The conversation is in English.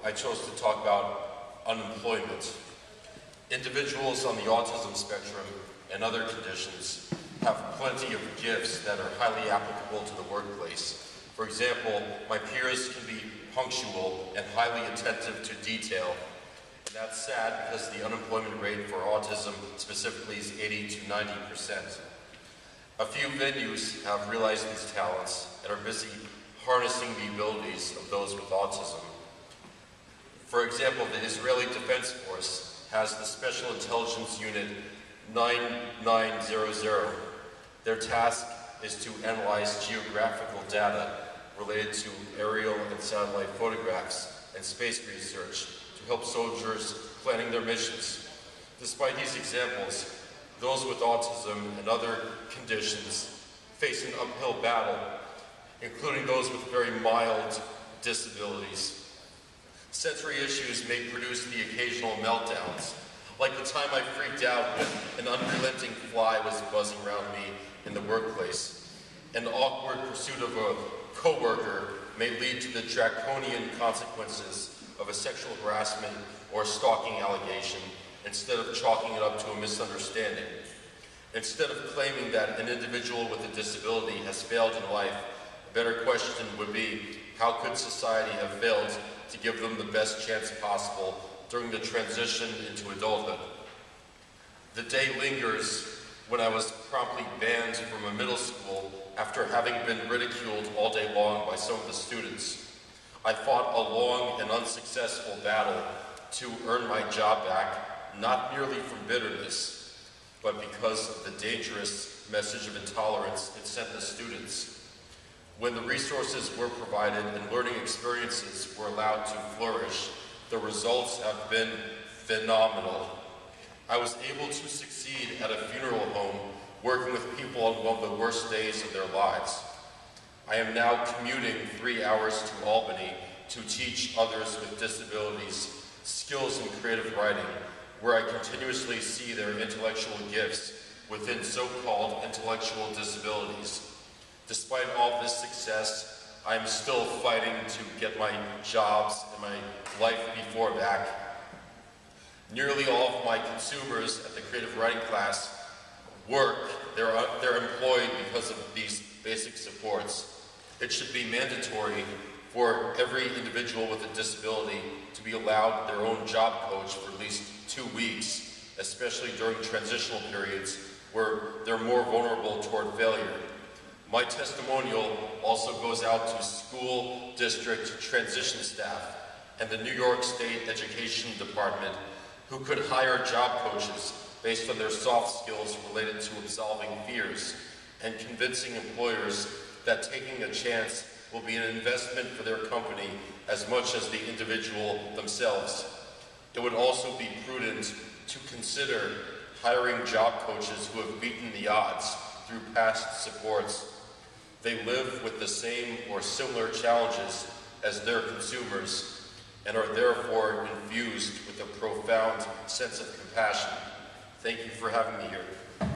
I chose to talk about unemployment. Individuals on the autism spectrum and other conditions have plenty of gifts that are highly applicable to the workplace. For example, my peers can be punctual and highly attentive to detail. And that's sad because the unemployment rate for autism specifically is 80 to 90%. A few venues have realized these talents and are busy harnessing the abilities of those with autism. For example, the Israeli Defense Force has the Special Intelligence Unit 9900. Their task is to analyze geographical data related to aerial and satellite photographs and space research to help soldiers planning their missions. Despite these examples, those with autism and other conditions face an uphill battle, including those with very mild disabilities. Sensory issues may produce the occasional meltdowns, like the time I freaked out when an unrelenting fly was buzzing around me in the workplace. An awkward pursuit of a coworker may lead to the draconian consequences of a sexual harassment or stalking allegation instead of chalking it up to a misunderstanding. Instead of claiming that an individual with a disability has failed in life, a better question would be, how could society have failed to give them the best chance possible during the transition into adulthood? The day lingers when I was promptly banned from a middle school after having been ridiculed all day long by some of the students. I fought a long and unsuccessful battle to earn my job back, not merely from bitterness, but because of the dangerous message of intolerance it sent the students. When the resources were provided and learning experiences were allowed to flourish, the results have been phenomenal. I was able to succeed at a funeral home working with people on one of the worst days of their lives. I am now commuting 3 hours to Albany to teach others with disabilities skills in creative writing, where I continuously see their intellectual gifts within so-called intellectual disabilities. Despite all this success, I am still fighting to get my jobs and my life before back. Nearly all of my consumers at the creative writing class they're employed because of these basic supports. It should be mandatory for every individual with a disability to be allowed their own job coach for at least 2 weeks, especially during transitional periods where they're more vulnerable toward failure. My testimonial also goes out to school district transition staff and the New York State Education Department, who could hire job coaches based on their soft skills related to absolving fears and convincing employers that taking a chance will be an investment for their company as much as the individual themselves. It would also be prudent to consider hiring job coaches who have beaten the odds through past supports. They live with the same or similar challenges as their consumers and are therefore infused with a profound sense of compassion. Thank you for having me here.